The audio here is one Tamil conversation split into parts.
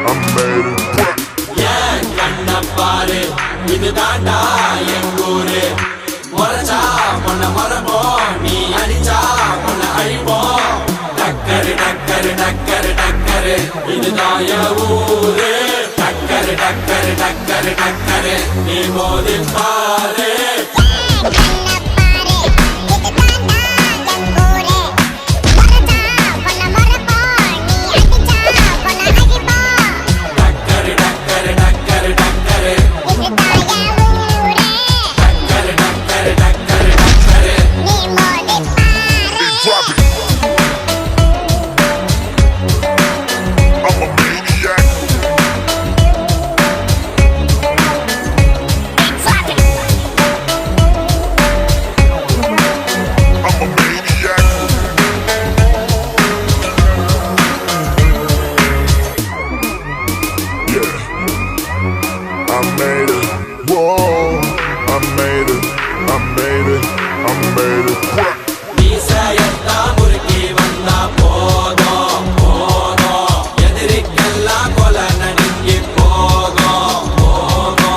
I made it. Yeah, kanna paare, idu daanda engure. Moracha, monna morabo, nee adicha, monna alipo. Dakkare, dakkare, dakkare, dakkare, idu daaya oore. Dakkare, dakkare, dakkare, dakkare, nee modin paare. I made it, whoa, I made it, I made it, I made it. Meesayetta murki vanna podo podo edirikella kolana ningi pogo pogo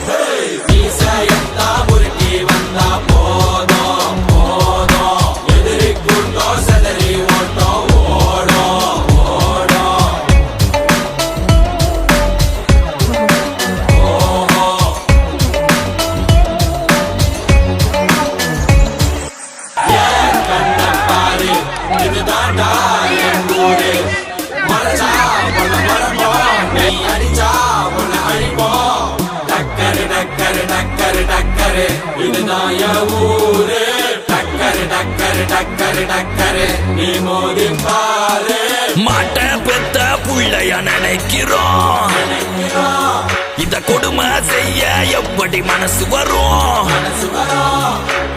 hey meesayetta murki vanna podo podo edirikkunno sadari otto odo odo கண்ணப்பாரு இது தாண்டா எங்கூரு மரச்சா பொண்ண மரப்போ நீ அடிச்சா பொண்ண அழிப்போ டக்கரு டக்கரு டக்கரு டக்கரு இதுதான் என் ஊரு டக்கரு டக்கரு டக்கரு டக்கரு நீ மோதி பாரு மாட்ட பெத்த புள்ளைய நினைக்கிறோம் இத கொடுமை செய்ய எப்படி மனசு வரும்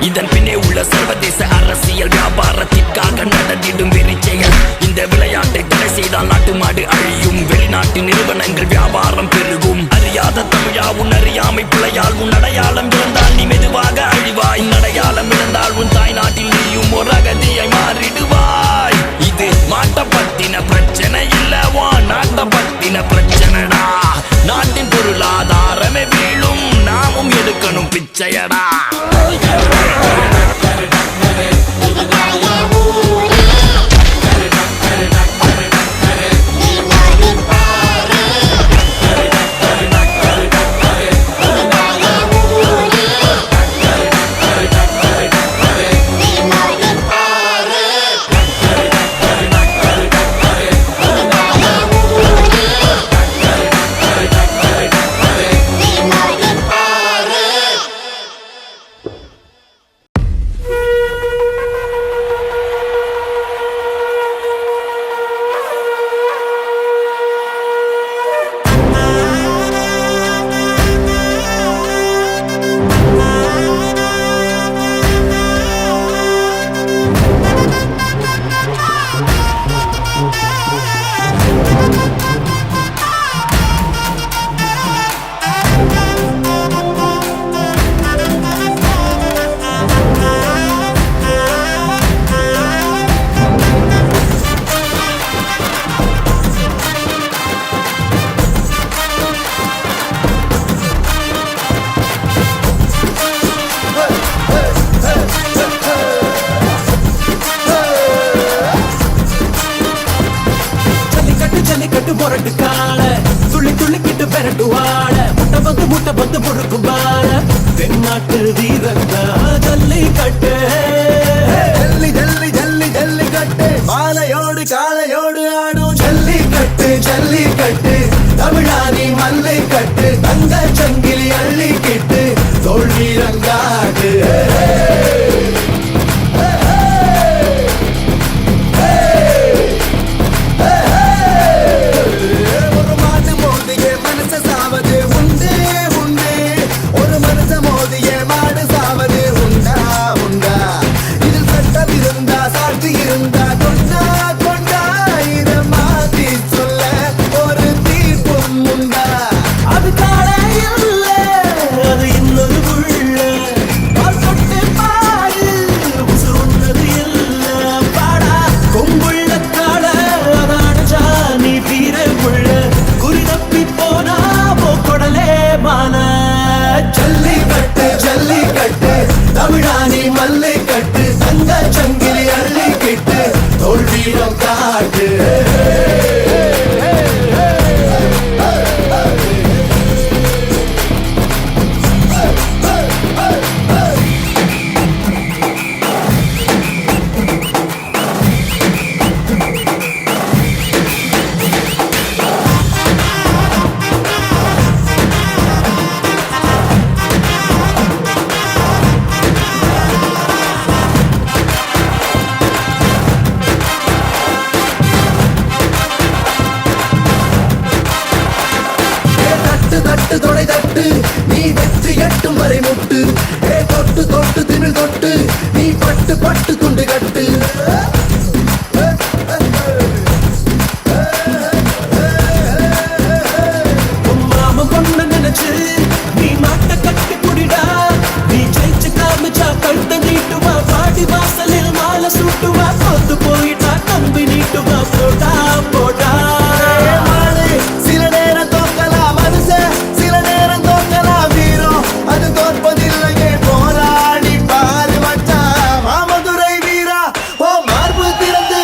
இதன் பின்னே உள்ள சர்வதேச அரசியல் வியாபாரத்திற்காக நடந்திடும் வெறிச்செயல் இந்த விளையாட்டை தடை செய்தால் நாட்டு மாடு அழியும் வெளிநாட்டு நிறுவனங்கள் வியாபாரம் பெருகும் அறியாத தமிழா உன் அறியாமை பிள்ளையால் உன் அடையாளம் இழந்தால் நீ மெதுவாக அழிவாய் அடையாளம் இழந்தால் உன் தாய் நாட்டில் நீயும் ஒரு அகதியை மாறிடுவாய் இது மாட்ட பத்தின பிரச்சனை இல்லவா நாட்ட பத்தின பிரச்சனைடா நாட்டின் பொருளாதாரமே வீழும் நாமும் எடுக்கணும் பிச்சையடா முட்டை வந்து முறுக்கும் பால தென்னாட்டு வீரந்தா ஜல்லிக்கட்டு ஜல்லி ஜல்லி ஜல்லி ஜல்லிக்கட்டு மாலையோடு காலையோடு ஆடும் ஜல்லிக்கட்டு ஜல்லிக்கட்டு தமிழானி மல்லை கட்டு தங்க சங்கிலி அள்ளிக்கிட்டு தோல் வீரங்காடு அது காலையில் அது இன்னொரு புள்ள ஜல்லிக்கட்டு ஜல்லிக்கட்டு தமிழானி மல்லிக்கட்டு தங்க சங்கிலி அள்ளிக்கிட்டு தோல்வியம் காட்டு தட்டு தொடை தட்டு நீ வெற்றி எட்டும் வரை முட்டு தொட்டு தொட்டு திமிழ் தொட்டு நீ பட்டு பட்டு துண்டு கட்டு மாம பொண்ணு நினைச்சு நீ மாட்ட கட்டி குடிடா நீ ஜெயிச்சு காமிச்சா கழுத்த நீட்டுவா பாடி வாசலில் மாலை சூட்டுவா தோத்து போயிட்டா கம்பி நீட்டுவா போடா போடா சில நேரம் தோக்கலாம் மனுஷன் சில நேரம் தோக்கலாம் வீரம் அது தோற்பதில்லையே போராடி பாரு மச்சா மாமதுரை வீரா ஓ மார்பு திறந்து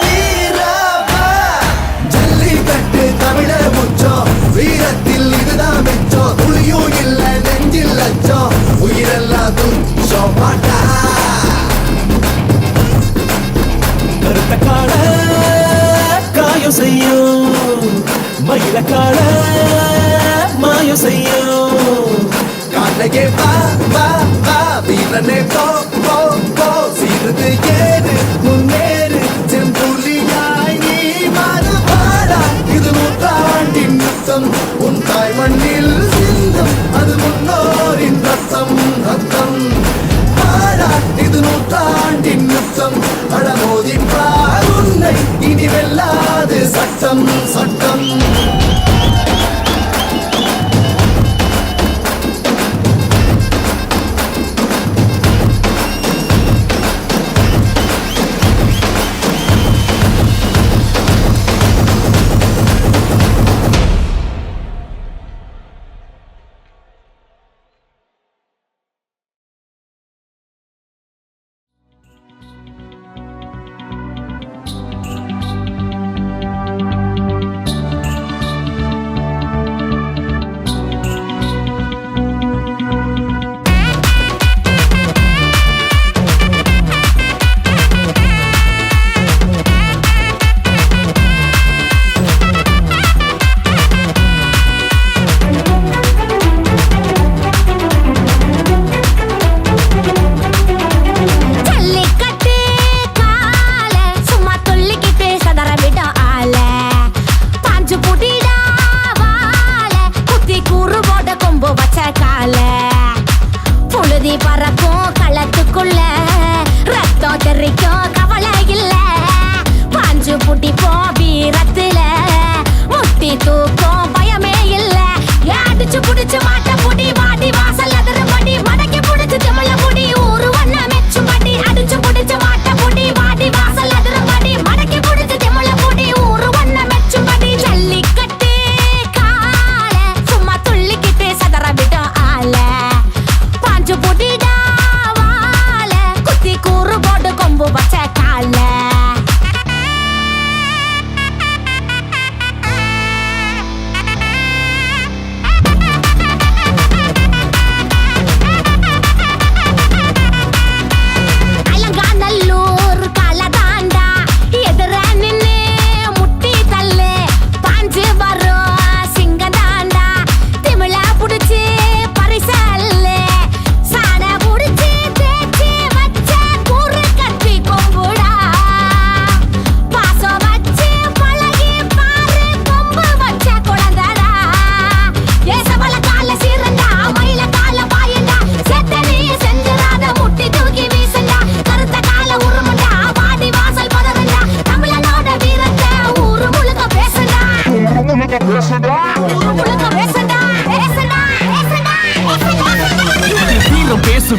வீரா ஜல்லிக்கட்டு தமிழர் முச்சம் வீரத்தில் இதுதான் மிச்சம் துளியும் இல்ல நெஞ்சில் லட்சம் உயிரெல்லாம் துச்சம் மாட்டா கருத்த கால காயம் செய்யும் மயில கால மாயம் செய்யும் காலையே வா வா வா வீரனே போ போ போ சீருது ஏறு முன்னேறு செம்புலியாய் நீ மாறு பாடா இது நூற்றாண்டின் யுத்தம் உன் தாய் மண்ணில் சிந்தும் அது முன்னோரின் ரத்தம் ரத்தம் பாடா இது நூற்றாண்டின் யுத்தம் அடமோதி பார் உன்னை இனி வெல்லாது சட்டம் சட்டம்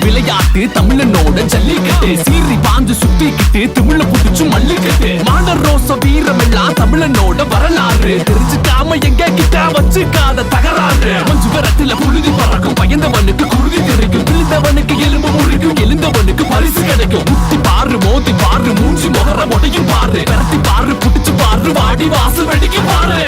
விளையாட்டு தமிழனோட ஜல்லிக்கட்டு சீறி பாஞ்சு சுத்திக்கிட்டு தமிழ புடிச்சு மல்லிக்கட்டு மாடர் ரோச வீரம் எல்லாம் தமிழனோட வரலாறு தெரிஞ்சுக்காம எங்க கிட்ட வச்சுக்காத விவரத்துல புழுதி பறக்கும் பயந்தவனுக்கு குருதி தெரிக்கும் விழுந்தவனுக்கு எலும்பு முறிக்கும் எழுந்தவனுக்கு பரிசு கிடைக்கும் முத்தி பாரு மோதி பாரு மூஞ்சி முகர உடையும் பாரு பரத்தி பாரு புடிச்சு பாரு வாடி வாசல் வெடிக்க பாரு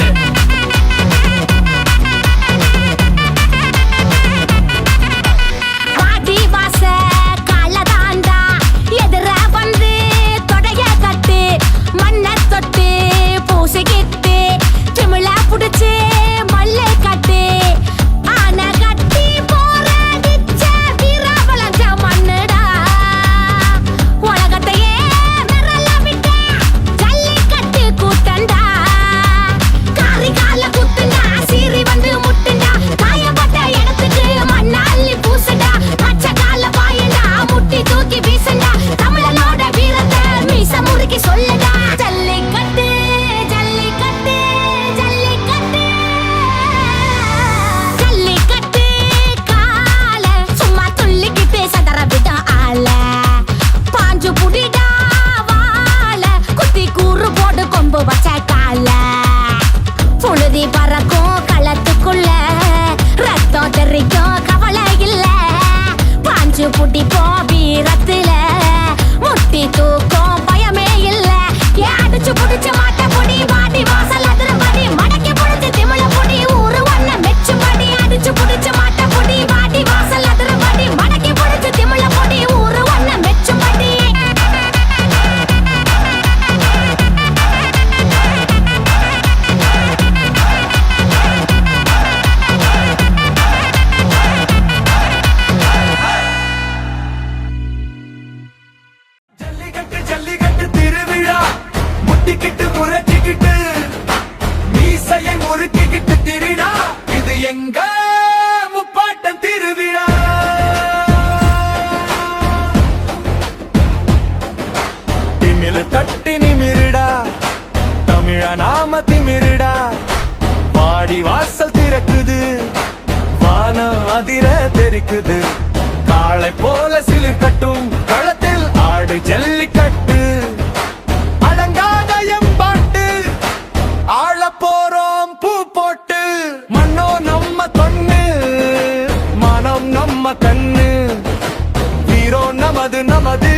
நாம திமிருடா வாடி வாசல் திறக்குது வானம் அதிர தெரிக்குது காளை போல சிலிர் கட்டும் களத்தில் ஆடு ஜல்லிக்கட்டு அடங்காத எம்பாட்டு ஆள போறோம் பூ போட்டு மண்ணோ நம்ம தொண்ணு மனம் நம்ம கண்ணு வீரோ நமது நமது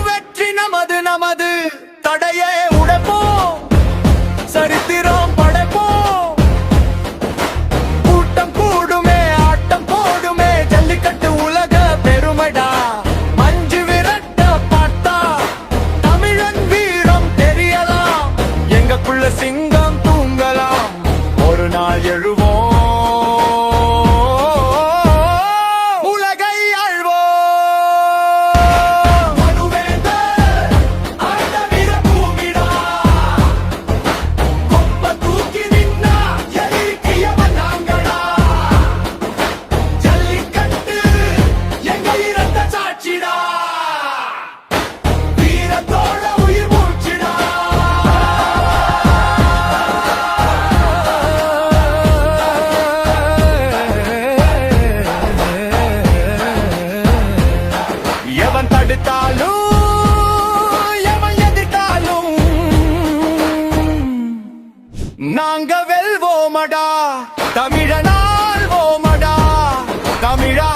வெற்றி நமது நமது தடையே உடைப்போம் சரித்திரம் படைப்போம் கூட்டம் கூடுமே ஆட்டம் போடுமே ஜல்லிக்கட்டு உலக பெருமைடா மஞ்சு விரட்ட பார்த்தா தமிழன் வீரம் தெரியலாம் எங்கக்குள்ள சிங்கம் தூங்கலாம் ஒரு நாள் எழுவோம் நாங்க வெல்வோமடா தமிழனால் ஓமடா தமிழா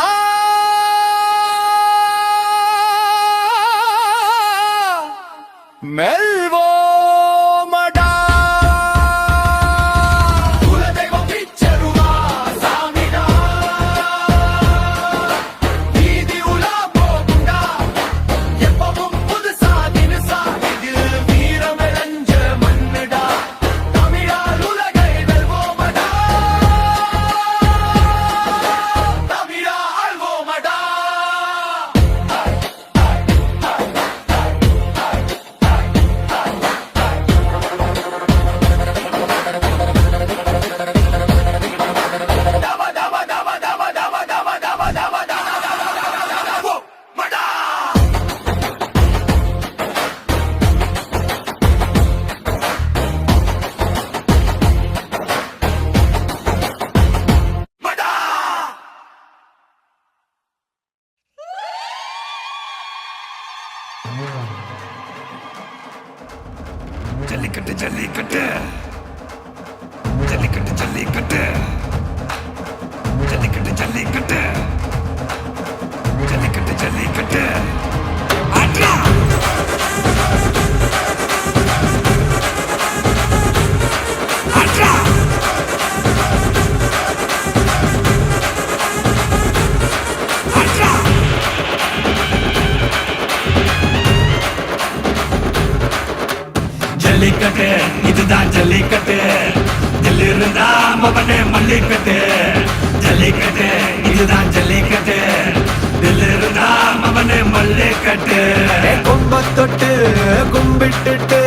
மெல்வோமடா குலதெய்வம் பிச்சருவா சாமிடா வீதி உலா போகுண்டா எப்பவும் புதுசா தினுசா இதில் வீரம் விளைஞ்ச மண்ணுடா ஜல்லிக்கட்டு ஜல்லிக்கட்டு ஜல்லிக்கட்டு ஜல்லிக்கட்டு மவனே மல்லிக்கட்டு ஜல்லிக்கட்டு இதுதான் ஜல்லிக்கட்டு தில் இருந்தா மவனே மல்லிக்கட்டு கொம்ப தொட்டு கும்பிட்டுட்டு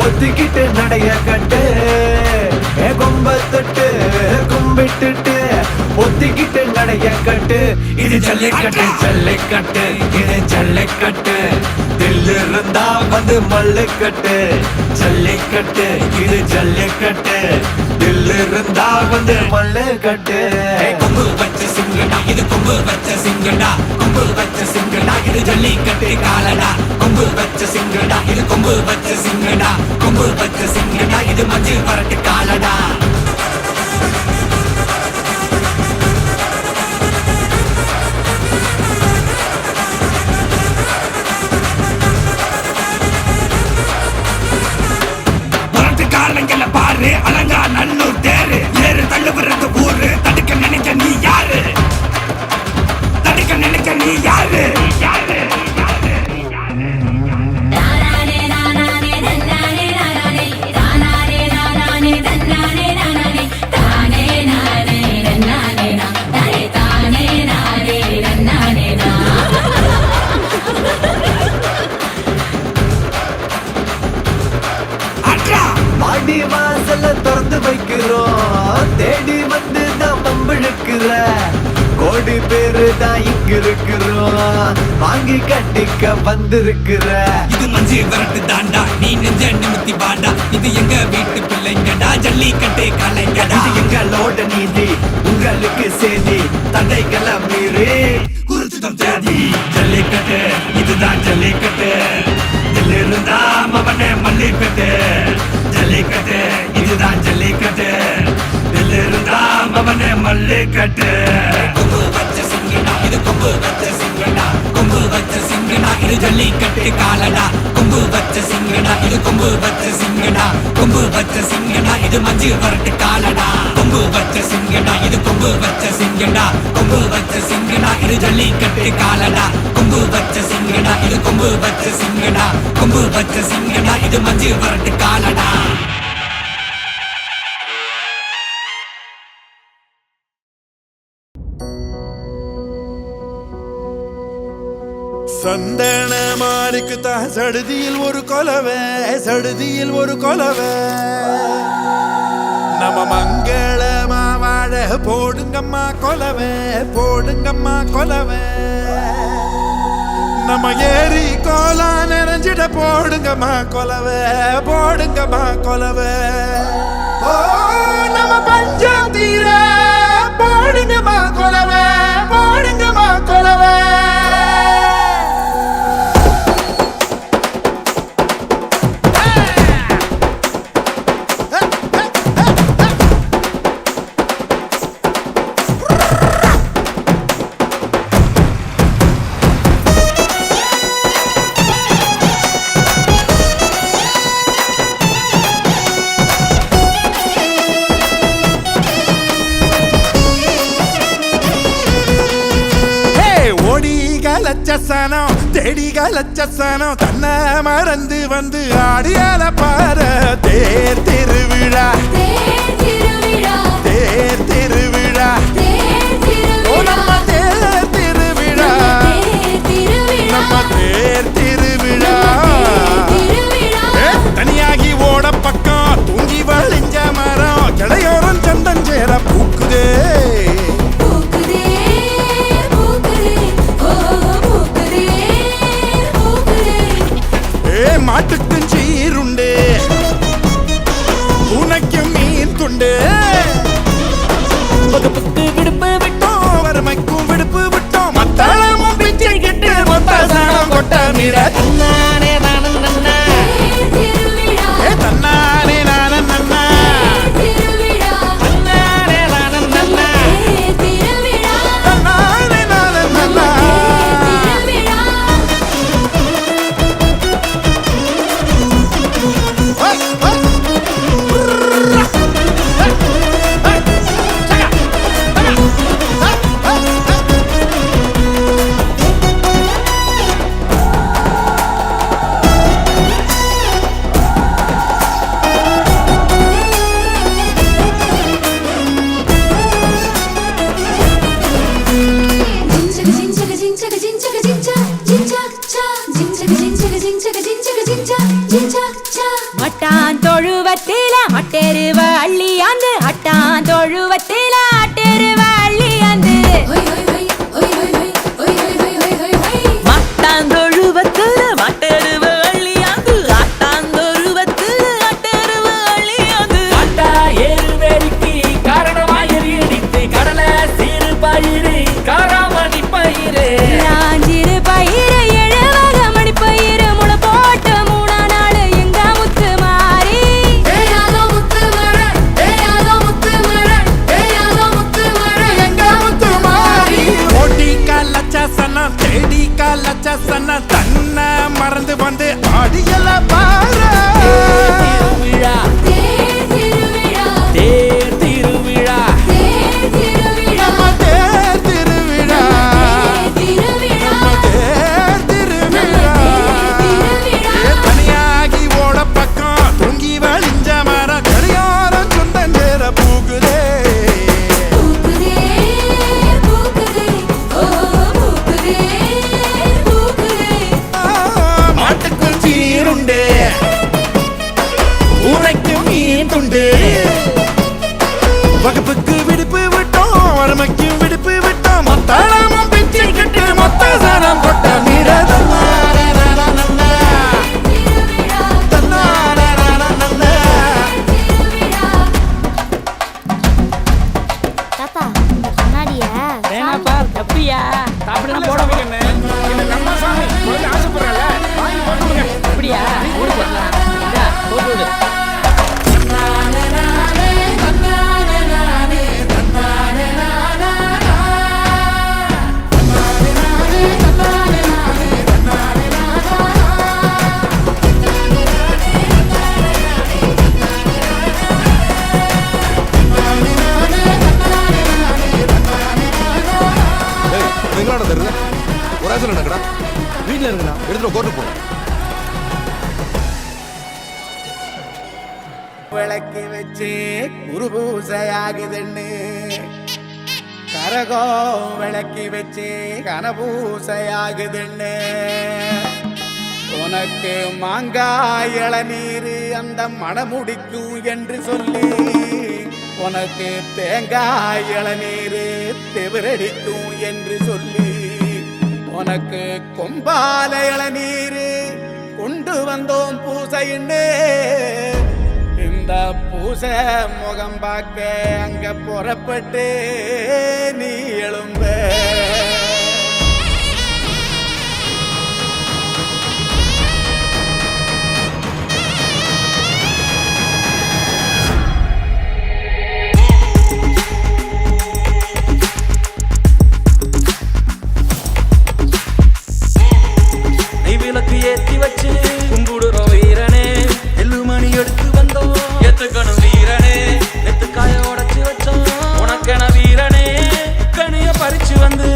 ஒத்திக்கிட்டு நடைய கட்டு கொம்ப தொட்டு கும்பிட்டுட்டு ஒத்திக்கிட்டு நடைய கட்டு இது ஜல்லிக்கட்டு ஜல்லிக்கட்டு இது ஜல்லிக்கட்டு தில் இருந்தா வந்து மல்லுக்கட்டு ஜல்லிக்கட்டு இது ஜல்லிக்கட்டு தில் இருந்தா வந்து மல்லுக்கட்டு கொம்பு வச்ச சிங்கடா இது கொம்பு வச்ச சிங்கடா கொம்பு வச்ச சிங்கடா இது ஜல்லிக்கட்டு காலடா கொம்பு வச்ச சிங்கடா இது கொம்பு வச்ச சிங்கடா கொம்பு வச்ச சிங்கடா இது மஞ்சு வரட்டு காலடா காலங்கள பாரு அலங்கா நல்லூர் தேரு ஏறு தள்ளுபுறது ஊரு தடுக்க நினைக்க நீ யாரு தடுக்க நினைக்க நீ யாரு யாரு பாடி வாசல திறந்து வைக்கிறோம் தேடி வந்து தான் பம்பிழுக்கிற கோடி பேரு தான் இங்க இருக்கிறோம் வாங்கி கட்டிக்க வந்திருக்கிற இது மஞ்சு வரட்டு தாண்டா நீ நெஞ்ச நிமித்தி பாண்டா இது எங்க வீட்டு பிள்ளைங்கடா ஜல்லிக்கட்டு கலைங்கடா இது எங்களோட நீதி உங்களுக்கு செய்தி தடைகளை மீறி குறிச்சிடம் தேதி ஜல்லிக்கட்டு இதுதான் ஜல்லிக்கட்டு இதில் இருந்தா மவனே மல்லிக்கட்டு ஜல்லிக்கட்டு இதுதான் ஜல்லிக்கட்டு இதில் இருந்தா மவனே மல்லிக்கட்டு கொம்பு வச்ச சிங்கடா இது கொம்பு வச்ச சிங்கடா கொம்பு வச்ச சிங்கடா இது ஜல்லிக்கட்டு காலடா கொம்பு வச்ச சிங்கடா இது கொம்பு வச்ச சிங்கடா கொம்பு வச்ச சிங்கடா இது மஞ்சு வரட்டு காலடா கொம்பு வச்ச சிங்கடா இது கொம்பு வச்ச சிங்கடா கொம்பு வச்ச சிங்கடா இது ஜல்லிக்கட்டு காலடா கொம்பு வச்ச சிங்கடா இது கொம்பு வச்ச சிங்கடா கொம்பு வச்ச சிங்கடா இது மஞ்சு வரட்டு காலடா சந்தன மாறிக்கு தான் சடுதியில் ஒரு கொலவை சடுதியில் ஒரு கொலவை நம்ம மங்களமா வாழ போடுங்கம்மா கொலவை போடுங்கம்மா கொலவை நம்ம ஏரி கோலா நிறைஞ்சிட போடுங்கம்மா கொலவை போடுங்கம்மா கொலவை ஓ நம்ம பஞ்சம் தீர போடுங்கம்மா கொலவை போடுங்கம்மா கொலவை லட்சசனம் தேடிக லட்சசனம் தன்னை மறந்து வந்து ஆடியால பாரு தேர் திருவிழா தேர் திருவிழா நம்ம தேர் திருவிழா நம்ம தேர் திருவிழா தனியாகி ஓட பக்கம் தூங்கி வழிஞ்ச மரம் கிளையோரம் சந்தஞ்சேர பூக்குதே மாட்டுக்கும் சீருண்டு உனக்கும் மீன் துண்டு தொழுவத்தில் ஆட்டெருவாளி அந்த மாட்டாந்தொழுவத்துல மாட்டெருவ அள்ளியாந்து ஆட்டாந்தொழுவத்துல ஆட்டெருவ அள்ளியாந்து காட்டா ஏறு வேடிக்கை காரணமாயிரிடித்து கடலை சீறு பயிறு காராமணி பயிறு நாஞ்சிறு பயிறு எழுவக மணி பயிறு முளை போட்ட 3 நாள் எங்க முத்து மாறி ஓடி காலச்ச சன தேடி காலச்ச சன தன்ன மறந்து வந்து ஆடியல பாரு திருவிழா தேர் திருவிழா நம்ம தேர் திருவிழா நம்ம தேர் திருவிழா தனியாகி ஓட பக்கம் தூங்கி வழிஞ்ச மர கரியாரம் சொந்தேர பூகுதே மாட்டுக்கும் சீருண்டு ஊரைக்கு மீன் துண்டு வகுப்புக்கு விடுப்பு விட்டோம் வறுமைக்கு விடுப்பு விட்டோம் மொத்தாளமும் பிச்சை கட்டு மொத்த சாரம் கொட்ட மீறதம் தாத்தா கண்ணாடியா வேணாப்பா தப்பியா சாப்பிடலாம் போட அப்படியா போட்டு விடு எங்கடா தருது ஒரு ஆசை நடக்கடா வீட்டில் இருக்குண்ணா எடுத்துட்டு கோர்ட்டு போகணும் விளக்கி வச்சு குருபூசையாகுதுன்னு கரகோ விளக்கி வச்சு கனபூசையாகுதுன்னு உனக்கு மாங்காய் இளநீர் அந்த மணமுடிக்கும் என்று சொல்லி உனக்கு தேங்காய் இளநீர் தெவிரடிக்கும் என்று சொல்லி உனக்கு கொம்பால இளநீர் கொண்டு வந்தோம் பூசைன்னு இந்த பூசை முகம் பார்க்க அங்க புறப்பட்டு நீ எழும்ப விளக்கு ஏத்தி வச்சு கும்பிடுறோம் வீரனே எள்ளுமணி எடுத்து வந்தோம் எத்துக்கணும் வீரனே நெத்துக்காய உடைச்சு வச்சோம் உனக்கென வீரனே கனிய பறிச்சு வந்து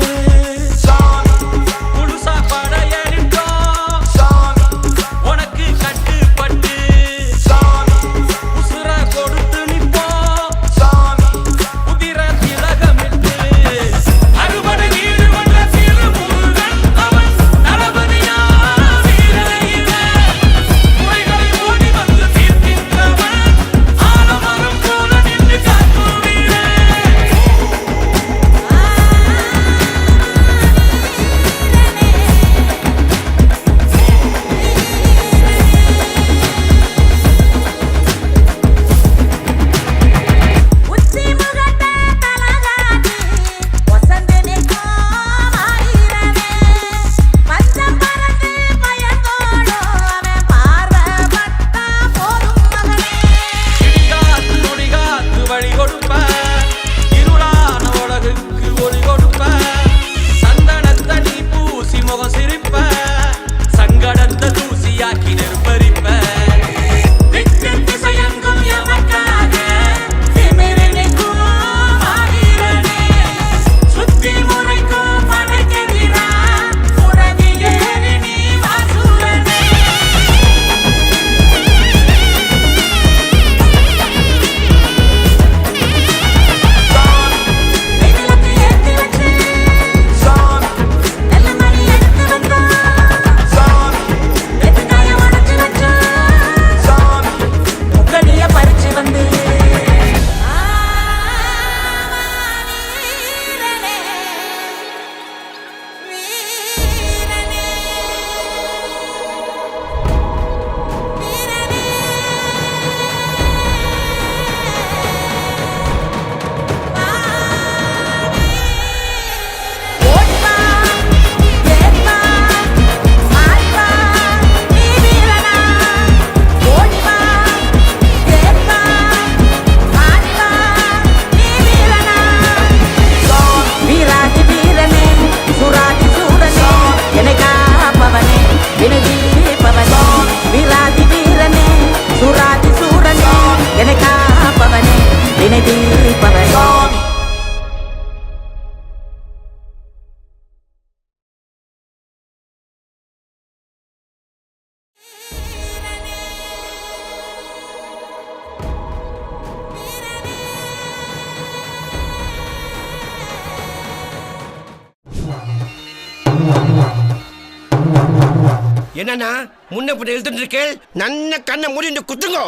என்னன்னா முன்ன பின்ன எழுத்துட்டு இருக்கேன். நன்ன கண்ணை மூடி குத்துங்கோ.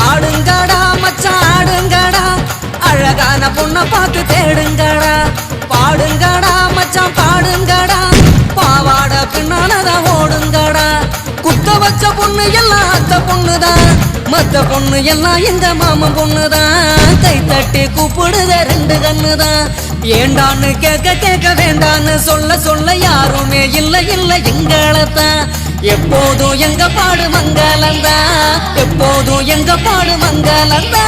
ஆடுங்கடா மச்சான் ஆடுங்கடா, அழகான பொண்ணை பார்த்து தேடுங்கடா. பாடுங்கடா மச்சான் பாடுங்கடா, பாவாட பின்னாலதான் ஓடுங்கடா. குத்த வச்ச பொண்ணு எல்லாம் அத்த பொண்ணுதான், மத்த பொண்ணு எல்லாம் எங்க மாமன் பொண்ணுதான். கை தட்டி கூப்பிடுத ரெண்டு கண்ணுதான். ஏண்டான்னு கேட்க கேட்க வேண்டான்னு சொல்ல சொல்ல யாருமே இல்ல இல்ல எங்களத்தான். எப்போதும் எங்க பாடு மங்களந்தா, எப்போதும் எங்க பாடு மங்களந்தா.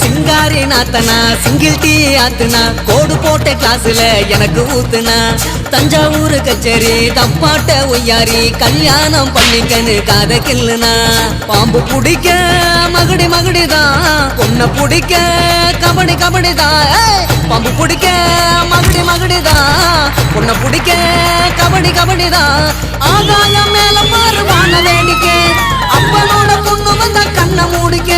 சிங்காரி நாத்தனா சிங்கிள் டீ ஆத்துனா, கோடு போட்ட கிளாஸ்ல எனக்கு ஊத்துனா. தஞ்சாவூர் கச்சேரி தப்பாட்ட ஒய்யாரி, கல்யாணம் பண்ணிக்கன்னு காத கில்லுனா. பாம்பு பிடிக்க மகுடி மகுடிதான், பொண்ணை பிடிக்க கபடி கபடிதான். பாம்பு பிடிக்க மகுடி மகுடிதான், பொண்ணை பிடிக்க கபடி கபடிதான். ஆகாயம் மேல மாறுவான வேடிக்கை, அப்பனோட பொண்ணு வந்த கண்ணை மூடிக்க.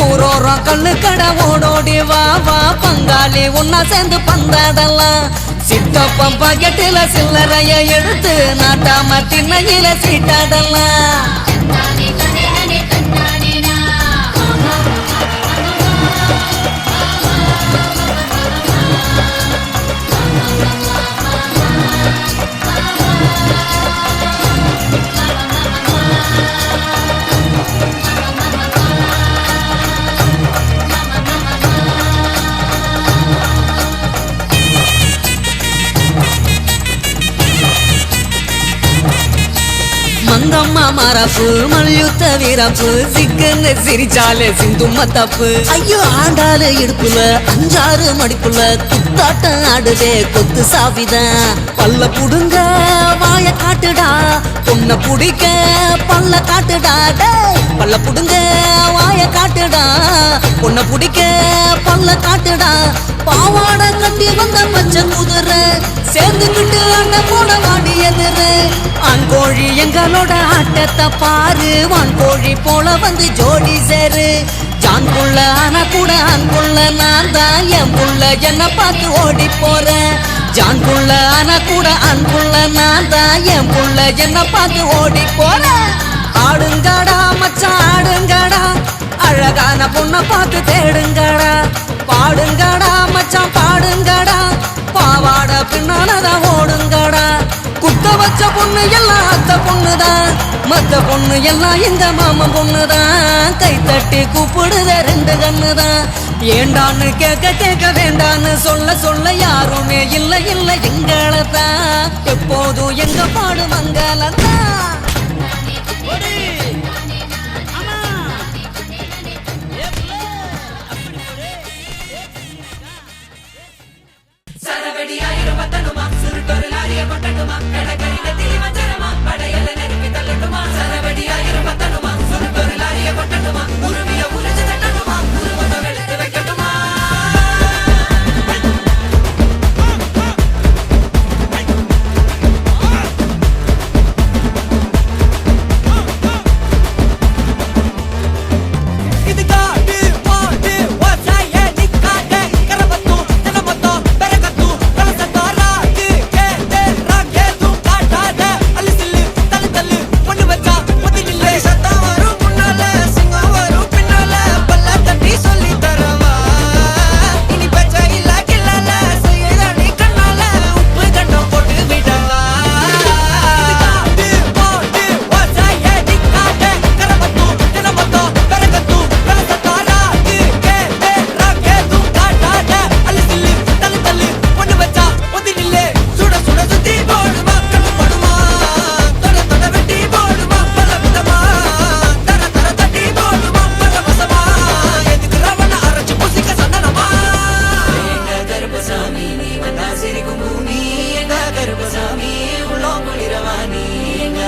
ஊரோரம் கண்ணு கடை ஓடோடி வா வா பங்காளி ஒன்னா சேர்ந்து பந்தாடலாம். சித்தப்பம் பாக்கெட்டில சில்லறைய எடுத்து நாட்டாம திண்ணையில சீட்டாடலாம். மங்கம்மா மரப்பு மல்யுத்த வீரப்பு, சிக்கன்னு சிரிச்சாலே சிந்தும்ம தப்பு. ஐயோ ஆண்டாளு இடுப்புல அஞ்சாறு மடிப்புல, குத்தாட்டம் ஆடுதே கொத்து சாவிதான். பல்ல புடுங்க வாய காட்டுடா, பொண்ணை புடிக்க பல்ல காட்டுடா. பல்ல புடுங்க வாய காட்டுடா, பொண்ணை புடிக்க பல்ல காட்டுடா. பாவாட கட்டி வந்த பச்சை குதிரை, சேர்ந்துக்கிட்டு அண்ணன் போட வாடி எதிரு. ஆண் கோழி எங்களோட ஆட்டத்தை பாரு, வான் கோழி போல வந்து ஜோடி சேரு. ஜான் புள்ள ஆனா கூட ஆண் புள்ள நான் தான், என் புள்ள என்ன பார்த்து ஓடி போறேன். ஜான் புள்ள ஆனா கூட ஆண் புள்ள நான் தான், என் புள்ள என்ன பார்த்து ஓடி போறேன். ஆடுங்கடா மச்சான் ஆடுங்கடா, அழகான பொண்ணை பார்த்து தேடுங்கடா. பாடுங்கடா மச்சான் பாடுங்கடா, பாவாட பின்னாலதான் ஓடுங்கடா. குத்த வச்ச பொண்ணு எல்லாம் அத்த பொண்ணுதான், மத்த பொண்ணு எல்லாம் எங்க மாமன் பொண்ணுதான். கை தட்டி கூப்பிடுத ரெண்டு கண்ணுதான். ஏண்டான்னு கேட்க கேட்க வேண்டான்னு சொல்ல சொல்ல யாருமே இல்ல இல்ல எங்களத்தான். எப்போதும் எங்க பாடு மங்களத்தான். சரவெடி ஆயிரம் பத்தனுமா, சுருட்டொரு லாரிய கொட்டட்டுமா, கடற்கரையில திரிமஞ்சரமா, படையல நெருப்பி தள்ளட்டுமா. சரவெடி ஆயிரம் பத்தனுமா, சுருட்டொரு லாரிய கொட்டட்டுமா, உருவிய உரைச்சு தட்டட்டுமா, உருவத்தை வெளுத்து வைக்கட்டுமா.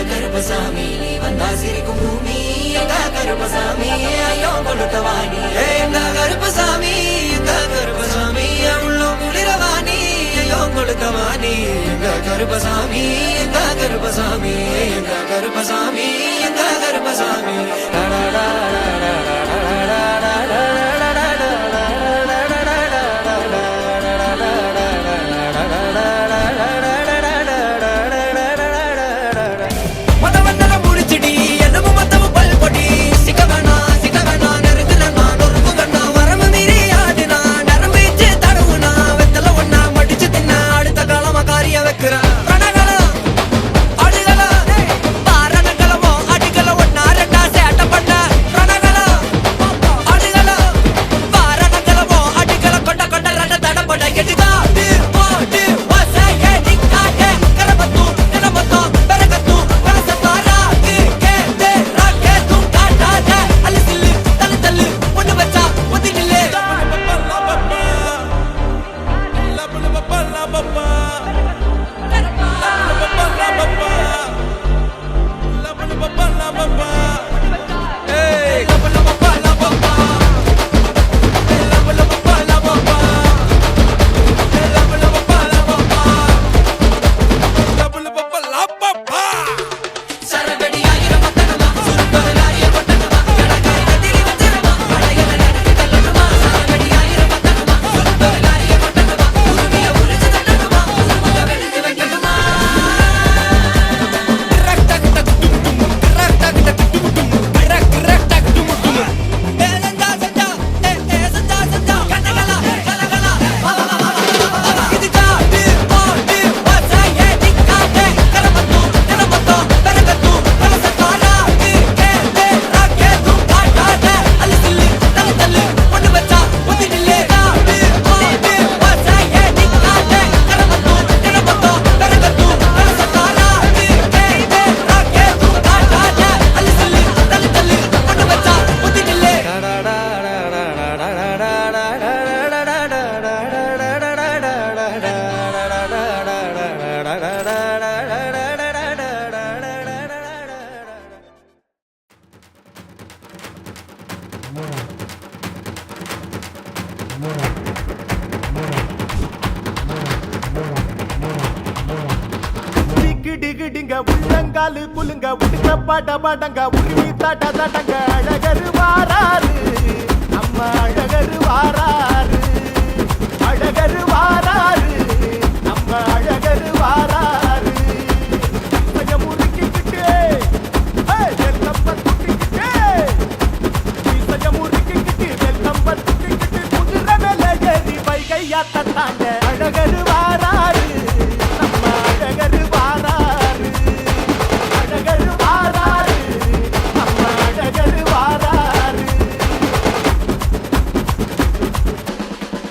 கருப்பசாமி நீ வந்தா சிரிக்கும் பூமி எங்க கருப்பசாமி ஐயோ கொளுத்தவாணி எங்க கருப்பசாமி எங்க கருப்பசாமி உள்ளோ குளிரவாணி ஐயோ கொளுத்தவாணி எங்க கருப்பசாமி எங்க கருப்பசாமி எங்க கருப்பசாமி எங்க கருப்பசாமி டிகிடிங்க உள்ளங்காலு குலுங்க உடுக்க பாட பாடங்க உருவி தாட்ட தாட்டங்க அழகரு வாராரு நம்ம அழகரு வாராரு அழகரு வாராரு நம்ம அழகரு வாராரு பைய முறுக்கிக்கிட்டு வெள்ளம்ப துட்டிக்கிட்டு பைய முறுக்கிக்கிட்டு வெள்ளம்ப துட்டிக்கிட்டு குதிரை மேல ஏறி வைகையாத்த தாங்க அழகரு வாராரு நம்ம அழகரு வாராரு அழகரு வாராரு நம்ம அழகரு வாராரு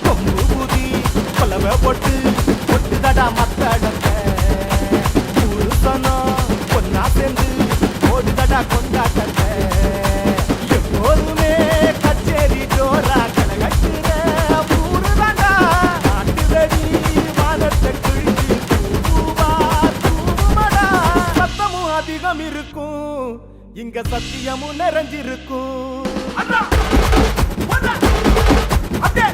கொம்பு ஊதி கொலவை போட்டு ஒட்டுதடா மத்தடங்க புருஷனோ பொன்னா சேர்ந்து ஓடுதடா கொண்டாட்டங்க எப்போதுமே கச்சேரி ஜோரா கலகட்டுற ஊருதாண்டா நாட்டு வெடி வானத்தை கிழிச்சு தூவா தூவுமடா சத்தமும் அதிகம் இருக்கும் இங்க சத்தியமும் நிறைஞ்சிருக்கும் அண்ணா ஒண்ணா அப்படியே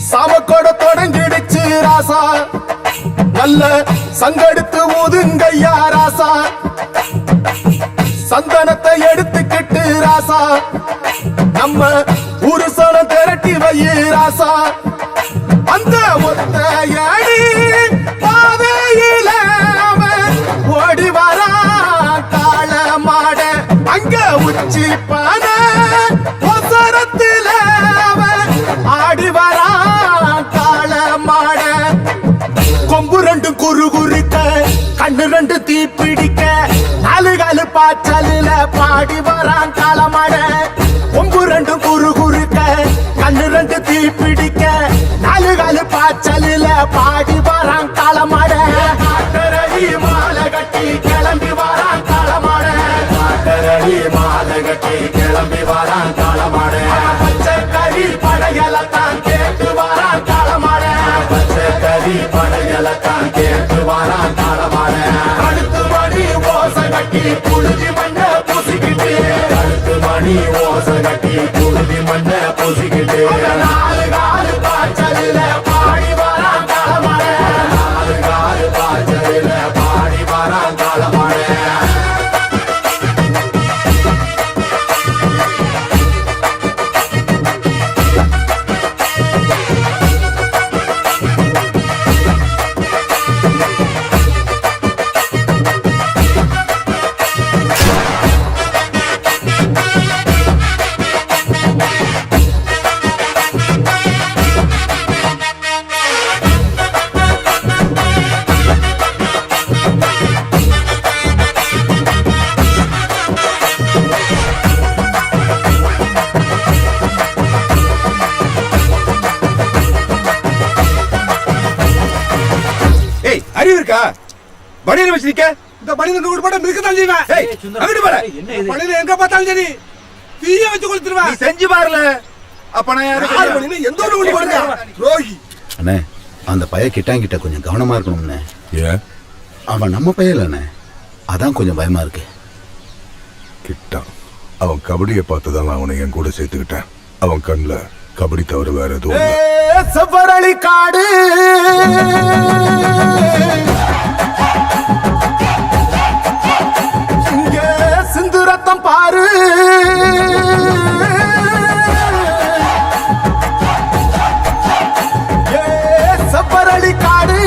சாமக்கோட தொடங்கிடுச்சு ராசா நல்ல சங்கெடுத்து போட்டு ஊதுங்கய்யா ராசா, சந்தனத்தை எடுத்துக்கிட்டு ராசா, நம்ம ஊரு சனம் திரட்டி வையே ராசா. அந்த ஒத்தையடி பாதையில ஓடி வரா காள மாட, அங்க உச்சி பான ஒசரத்தில ஆடி வரா காள மாட. கொம்பு ரெண்டு குறு குறுக்க, கண்ணு ரெண்டு தீ பிடிக்க, நாலு காலு பாய்ச்சலில பாடி வரான் காளமாட. கொம்பு ரெண்டு குறு குறுக்க, கண்ணு ரெண்டு தீ பிடிக்க, நாலு காலு பாய்ச்சலில பாடி வரான் காளமாட. காட்டரடி மாலை கட்டி கிளம்பி வரான் காளமாட, காட்டரடி மாலை கட்டி கிளம்பி வரான் காளமாட. பச்சை கறி படையலத்தான் கேட்டு வரான் காளமாட, பச்சை கறி படையலத்தான் கேட்டு வரான் காளமாட. அடுத்து மணி ஓசை கட்டி புழுதி மண்ண பூசிக்கிட்டு, அடுத்து மணி ஓசை கட்டி புழுதி மண்ண பூசிக்கிட்டு, நாலு காலு பாய்ச்சலில பாடி வரான் காளமாட, நாலு காலு பாய்ச்சலில பாடி வரான் காளமாட. அறிவு இருக்கா? பனியன் வச்சிருக்க, இந்த பனியன் கூட போட மிதிக்கத்தான் செய்வேன். அங்கிட்டு பாரு, பனியன் எங்க பார்த்தாலும் சரி தீய வச்சு கொளுத்துருவேன். நீ செஞ்சு பாருல. அப்ப நான் யாரு எந்த ஒரு போடுங்க ரோஹி. அண்ணே, அந்த பைய கிட்டாங்கிட்ட கொஞ்சம் கவனமா இருக்கணும்ண்ணே. ஏன்? அவன் நம்ம பையலண்ணே, அதான் கொஞ்சம் பயமா இருக்கு. கிட்டான் அவன் கபடியை பார்த்துதான் அவனை என் கூட சேர்த்துக்கிட்டேன். அவன் கண்ணுல கபடி தவிர வேற எதுவும் செவ்வரளி காடு இங்க சிந்து ரத்தம் பாரு. செவ்வரளி காடு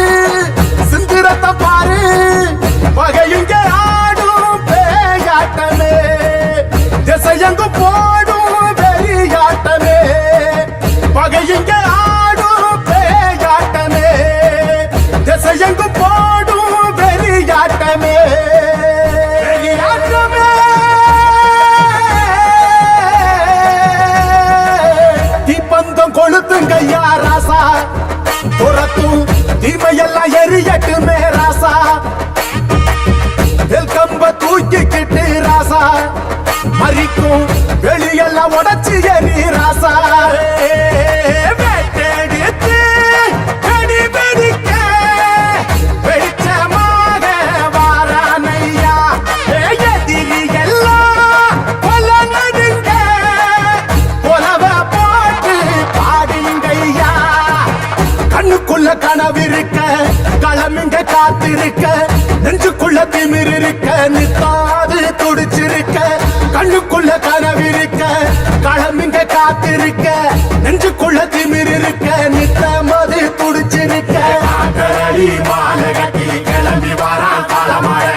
சிந்து ரத்தம் பாரு. பகை இங்க ஆடும் பேயாட்டமே, திசையெங்கும் போடும் வெறியாட்டமே. பகை இங்க ஆடும் பேயாட்டமே, திசையெங்கும் போடும் வெறியாட்டமே. வெறியாட்டமே தீப்பந்தம் கொளுத்துங்கய்யா ராசா, துரத்தும் தீமையெல்லாம் எரியட்டுமே ராசா. கம்ப தூக்கிக்கிட்டு ராசா, மறிக்கும் வெளியெல்லாம் உடச்சு எரி ராசா. வெட்டெடுத்து கடி வெடிக்க வெளிச்சமாக வாரானையா. எதிரி எல்லாம் கொல நடுங்க, கொலவ போட்டு பாடுங்கய்யா. கண்ணுக்குள்ள கனவிருக்க, களமிங்க காத்திருக்க, நெஞ்சுக்குள்ள திமிர் இருக்க, நித்தாது துடிச்சிருக்க. கண்ணுக்குள்ள கனவிருக்க, களமிங்க காத்திருக்க, நெஞ்சுக்குள்ள திமிர் இருக்க, நித்தமது துடிச்சிருக்க. ஆட்டரடி மாலை கட்டி கிளம்பி வரான் காளமாட,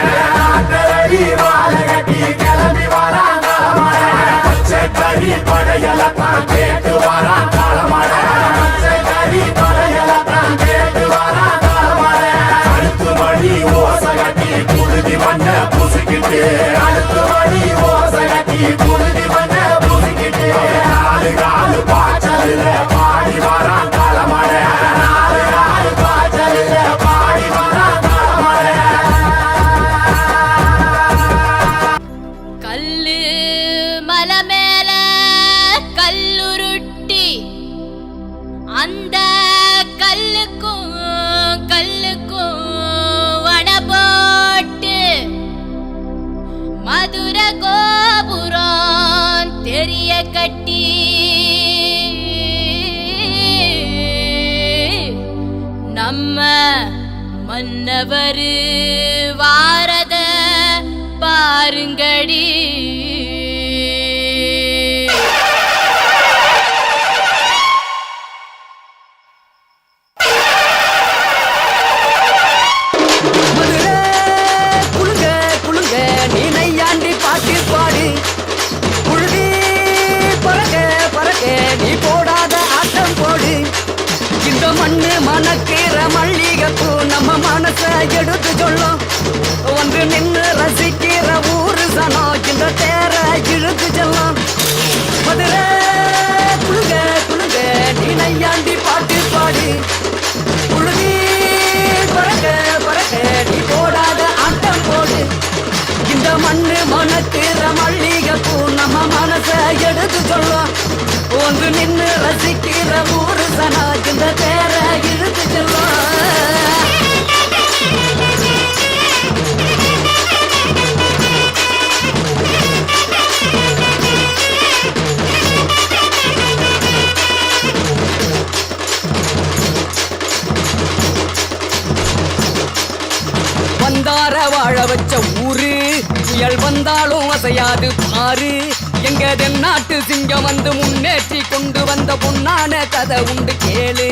ஆட்டரடி மாலை கட்டி கிளம்பி வரான் காளமாட. பச்சை கறி படையலத்தான் கேட்டு வரான் காளமாட, பச்சை கறி படையலத்தான் கேட்டு வரான் காளமாட. அடுத்து மணி ஓசை கட்டி புழுதி மண்ண பூசிக்கிட்டு, அடுத்து மணி ஓசை கட்டி புழுதி மண்ண பூசிக்கிட்டு, நாலு காலு பாய்ச்சலில பாடி வரான் காளமாட, நாலு காலு பாய்ச்சலில பாடி வரான் காளமாட. கல்லு மலை மேல கல்லுருட்டி, அந்த கல்லுக்கும் கல்லுக்கும் வட போட்டு, மதுர கோபுரம் தெரிய கட்டி, நம்ம மன்னவரு அடி குளுங்க குளுங்க நீ நையாண்டி பாட்டு பாடு புழுதி பறக்க பறக்க நீ போடாத ஆட்டம் போடு இந்த மண்ணு மணக்கிற மல்லிகைப்பூ நம்ம மனச எடுத்து சொல்லும் ஒன்று நின்று ரசிக்கிற ஊரு சனம் இந்த தேர இழுத்து செல்லும் மதுரை குளுங்க குளுங்க நீ நையாண்டி பாட்டு பாடு புழுதி பறக்க பறக்க நீ போடாத ஆட்டம் போடு இந்த மண்ணு மணக்கிற மல்லிகைப்பூ நம்ம மனச எடுத்து சொல்லும் ஒன்று நின்று ரசிக்கிற ஊரு சனா இந்த தேர இழுத்து செல்லும் வந்தார வாழ வச்ச ஊரு புயல் வந்தாலும் அசையாது பாரு எங்க தென்னாட்டு சிங்கம் வந்து முன்னேற்றி கொண்டு வந்த பொன்னான கதை உண்டு கேளு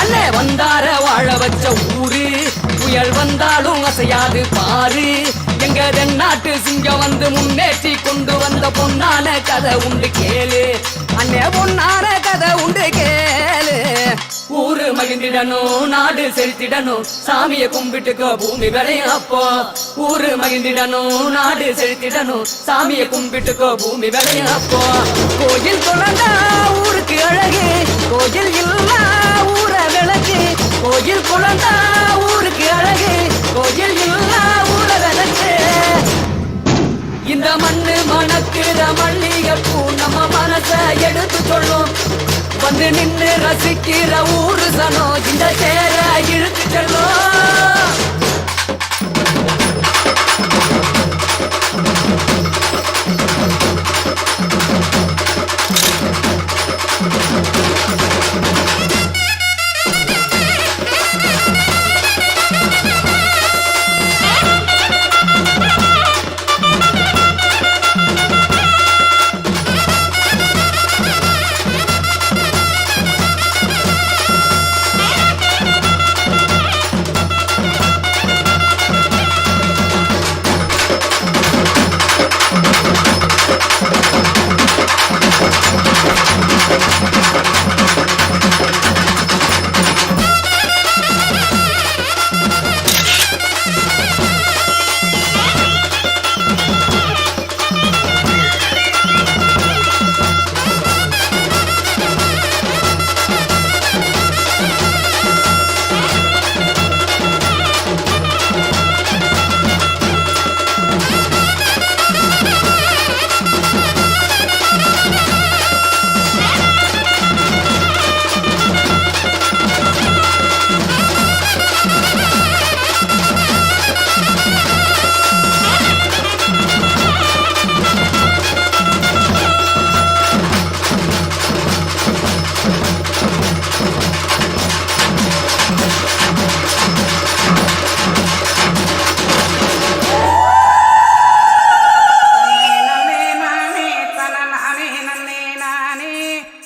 அல்ல வந்தார வாழ வச்ச ஊரு புயல் வந்தாலும் அசையாது பாரு எங்க தென்னாட்டு சிங்கம் வந்து முன்னேற்றி கொண்டு வந்த பொன்னான கதை உண்டு கேளு அண்ணே பொன்னான கதை உண்டு கேளு ஊரு மகிழ்ந்திடணும் நாடு செலுத்திடணும் சாமிய கும்பிட்டுக்கோ பூமி விளையும் அப்போ ஊரு மகிழ்ந்திடணும் நாடு செலுத்திடணும் சாமிய கும்பிட்டுக்கோ பூமி விளையும் அப்போ கோயில் குழந்தா ஊருக்கு அழகு கோயில் இல்லா ஊர விளக்கு கோயில் குழந்தா ஊருக்கு அழகு கோயில் இல்லா ஊர விளக்கு இந்த மண்ணு மணக்கிற மல்லிகைப்பூ நம்ம மனச எடுத்து சொல்லும் வந்து நின்று ரசிக்கிற ஊரு சனம் இந்த தேர இழுத்து செல்லும்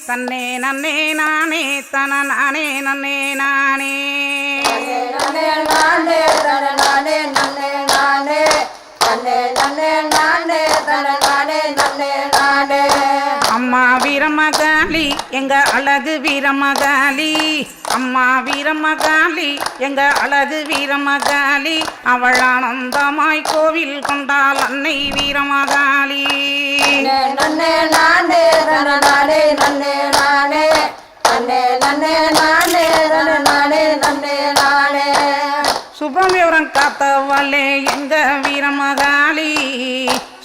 தன்னே நன்னே நானே தன நானே நன்னே நானே நன்னே நானே தன நானே நன்னே நானே நன்னே நன்னே நானே தன நானே நன்னே நானே அம்மா வீரமகாளி எங்க அழகு வீரமகாளி அம்மா வீரமகாளி எங்க அழகு வீரமகாளி அவள் ஆனந்தமாய் கோவில் கொண்டாள் அன்னை வீரமகாளி நன்னே நானே தன நானே நன்னே நானே நன்னே நன்னே நானே தன நானே நன்னே நானே சுப்பிரமணியபுரம் காத்தவளே எங்க வீரமகாளி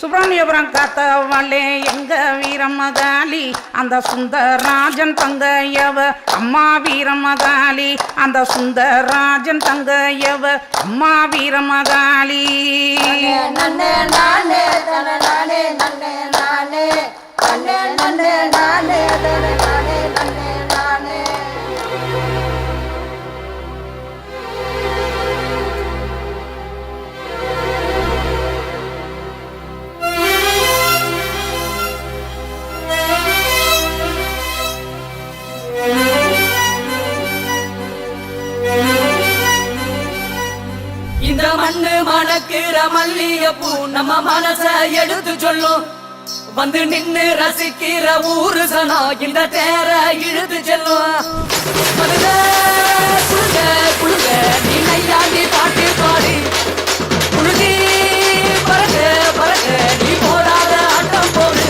சுப்பிரமணியபுரம் காத்தவளே எங்க வீரமகாளி அந்த சுந்தரராஜன் தங்கையவ அம்மா வீரமகாளி அந்த சுந்தரராஜன் தங்கையவ அம்மா வீரமகாளி நன்னே நானே தன நானே நன்னே நானே நன்னே நன்னே நானே தன நானே நன்னே நானே மணக்கிற மல்லிகைப்பூ நம்ம மனச எடுத்து சொல்லும் வந்து நின்னு ரசிக்கிற ஊரு சனம் இந்த தேர இழுத்து செல்லும் மருத குழுங்க குழுங்க நீ நையாண்டி பாட்டு பாடி குழுதி பறக்க பறக்க நீ போடாத ஆட்டம் போடு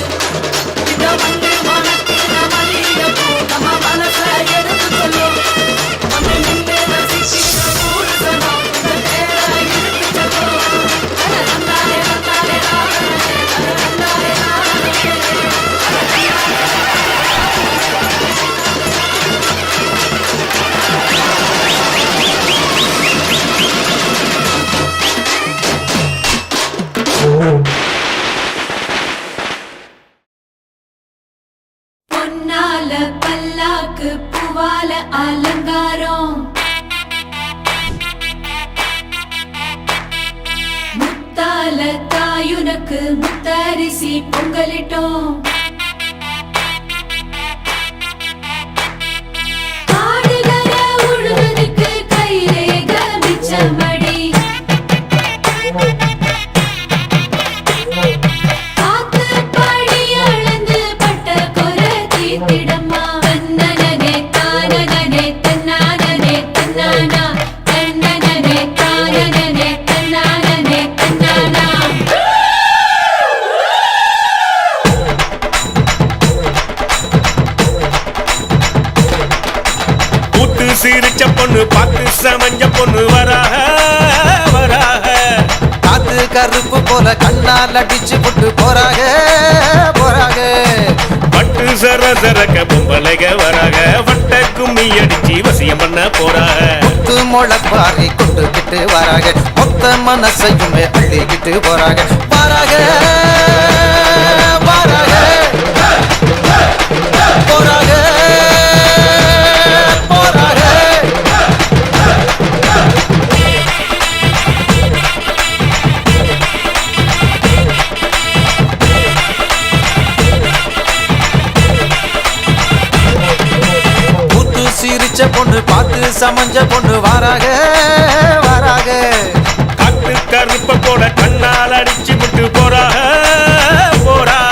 இந்த வந்து மணக்கிற மல்லிகைப்பூ நம்ம மனச எடுத்து சொல்லும் வந்து நின்னு ரசிக்கிற ஊரு சனம் இந்த தேர இழுத்து செல்லும் நன்னாலே நன்னாலே நன்னாலே பொன்னால பல்லாக்கு பூவால அலங்காரம் முத்தால தாயுனக்கு முத்தரிசி பொங்கலிட்டோம் காடுகர உழுவதுக்கு கைரேக மிச்சமடி காத்து படி அளந்து பட்ட கொர தீத்திடம்மா தன்னனனே தானனனே தன்னானனே தன்னானா தன்னனனே தானனனே தன்னானனே தன்னானா கூத்து சிரிச்ச பொண்ணு பார்த்து சமஞ்ச பொண்ணு வராக வராக காத்து கருப்பு போல கண்ணால் அடிச்சு புட்டு போறாக போறாக பட்டு சர சரக்க பொம்பளைக வராக வட்ட கும்மி அடிச்சு வசியம் பண்ண போறாக முத்து முளைப்பாரி கொண்டுகிட்டு வராக மொத்த மனசையுமே அள்ளிக்கிட்டு போறாக வராக வராக போறாக போறாக சிரிச்ச பொண்ணு பார்த்து சமஞ்ச பொண்ணு வராக வராக காத்து கருப்ப போல கண்ணால் அடிச்சு விட்டு போறாக போறாக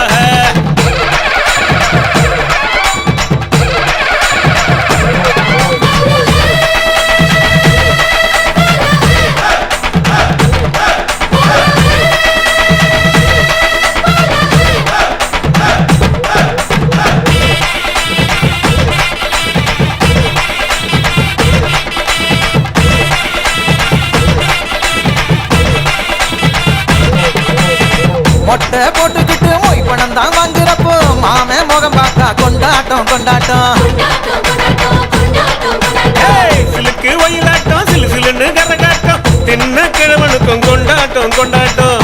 மொட்டை போட்டுக்கிட்டு மொய் பணம் தான் வாங்குறப்போ மாமே முகம் பார்த்தா கொண்டாட்டம் கொண்டாட்டம் சிலுக்கு வயலாட்டம் சிலு சிலுன்னு கரகாட்டம் தின்ன கிழவனுக்கும் கொண்டாட்டம் கொண்டாட்டம்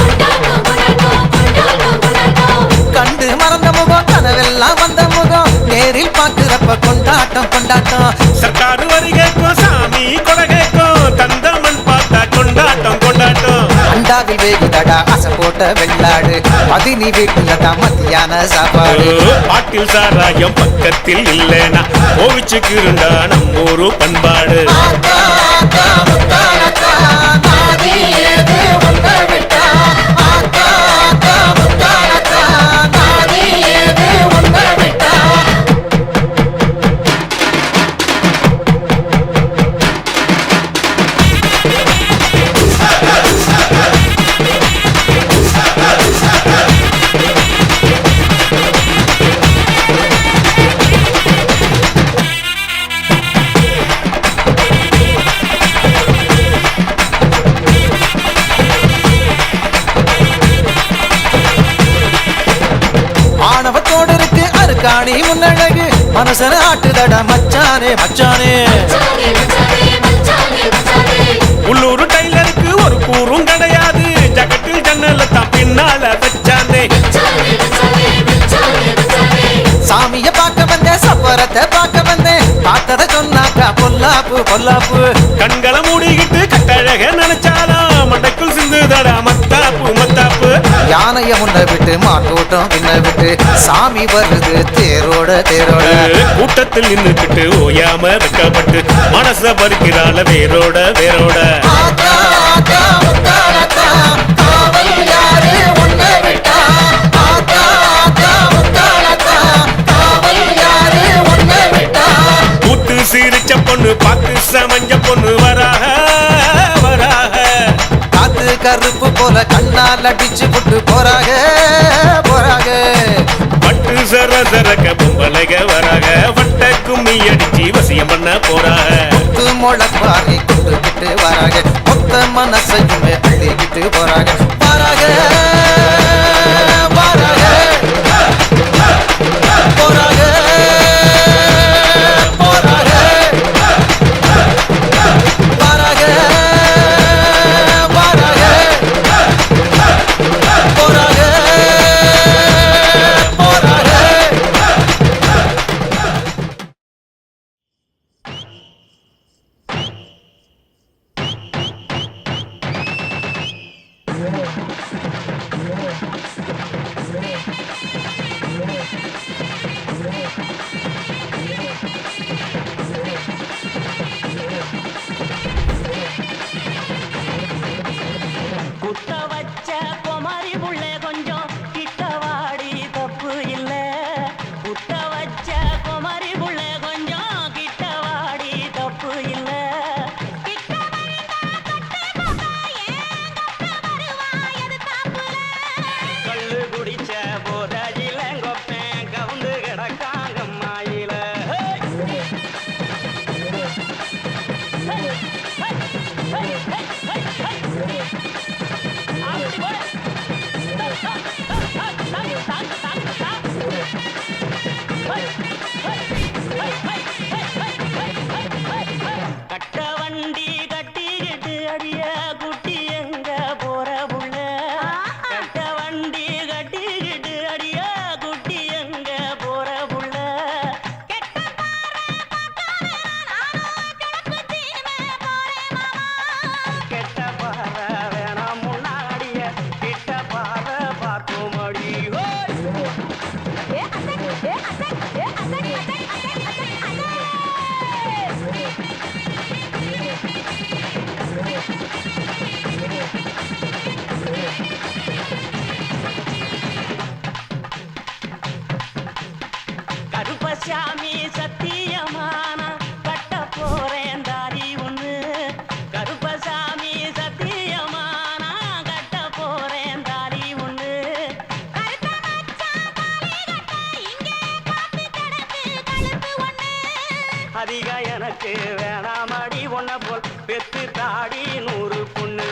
கண்டு மறந்த முகம் கனவெல்லாம் வந்த முகம் நேரில் பார்க்கிறப்ப கொண்டாட்டம் கொண்டாட்டம் சர்க்காரு வரி கேட்கும் சாமி கொடை கேட்கும் தந்த மண் பார்த்தா கொண்டாட்டம் கொண்டாட்டம் அண்டாவில் வேகுதடா அசை போட்ட வெள்ளாடு அது நீ வீட்டுல தான் மத்தியான சாப்பாடு பாட்டில் சாராயம் பக்கத்தில் இல்லைனா கோவிச்சுக்கிருண்டா நம்மூரு பண்பாடு ஆணவத்தோடு இருக்கு அருக்காணி முன்னழகு மனசன ஆட்டுதடா மச்சானே மச்சானே உள்ளூர் டைலருக்கு ஒரு கூறும் கிடையாது ஜகத்தில் ஜன்னல தான் பின்னால வச்சானே சாமிய பார்க்க வந்தேன் சப்பரத்தை பார்க்க வந்தேன் பார்த்தத சொன்னாக்கா பொல்லாப்பு பொல்லாப்பு கண்களை மூடிக்கிட்டு கட்டழக நினைச்சாலும் மண்டைக்குள் சிந்துதடா மத்தாப்பு மத்தாப்பு யானைய முன்ன விட்டு மாட்டோட்டம் பின்ன விட்டு சாமி வருது தேரோட தேரோட கூட்டத்தில் நின்றுக்கிட்டு ஓயாம வெக்கப்பட்டு மனச பறிக்கிறாள வேரோட வேரோட ஆத்தா, ஆத்தா, முத்தாரத்தா. காவல் யாரு உன்னை விட்டா ஆத்தா ஆத்தா முத்தாளத்தா காவல் யாரு உன்னை விட்டா கூத்து சிரிச்ச பொண்ணு பார்த்து சமஞ்ச பொண்ணு வராக வராக காத்து கருப்பு போல கண்ணால் அடிச்சு புட்டு போறாக போறாக பட்டு சர சரக்க பொம்பளைக வராக வட்ட கும்மி அடிச்சு வசியம் பண்ண போறாக முத்து முளப்பாரி கொண்டுகிட்டு வராக மொத்த மனசையுமே அள்ளிக்கிட்டு போறாக வராக வராக போறாக போறாக வராக வராக போறாக போறாக குத்த வச்ச குமரி புள்ள கொஞ்சம் கிட்டவாடி தப்பு இல்ல குத்த வச்ச குமரி புள்ள கொஞ்சம் கிட்டவாடி தப்பு இல்ல கள்ளு குடிச்ச போதையில கொப்பேன் கவுந்து கிடக்காங்க மாயில கட்ட வண்டி கட்டிக்கிட்டு அடிய குட்டி எங்க போற புள்ள கட்ட வண்டி கட்டிக்கிட்டு அடிய குட்டி எங்க போற புள்ள கெட்ட பாற வேணாம் முன்னாடிய கிட்ட பாற பார்க்கும் அடி கருப்பசாமி சத்தியமான கட்ட போறேன் தாரி ஒண்ணு கருப்பசாமி சத்தியமான கட்ட போறேன் தாரி ஒண்ணு அதிக எனக்கு வேணாமடி ஒன்ன போல் பெத்து தாடி 100 பொண்ணு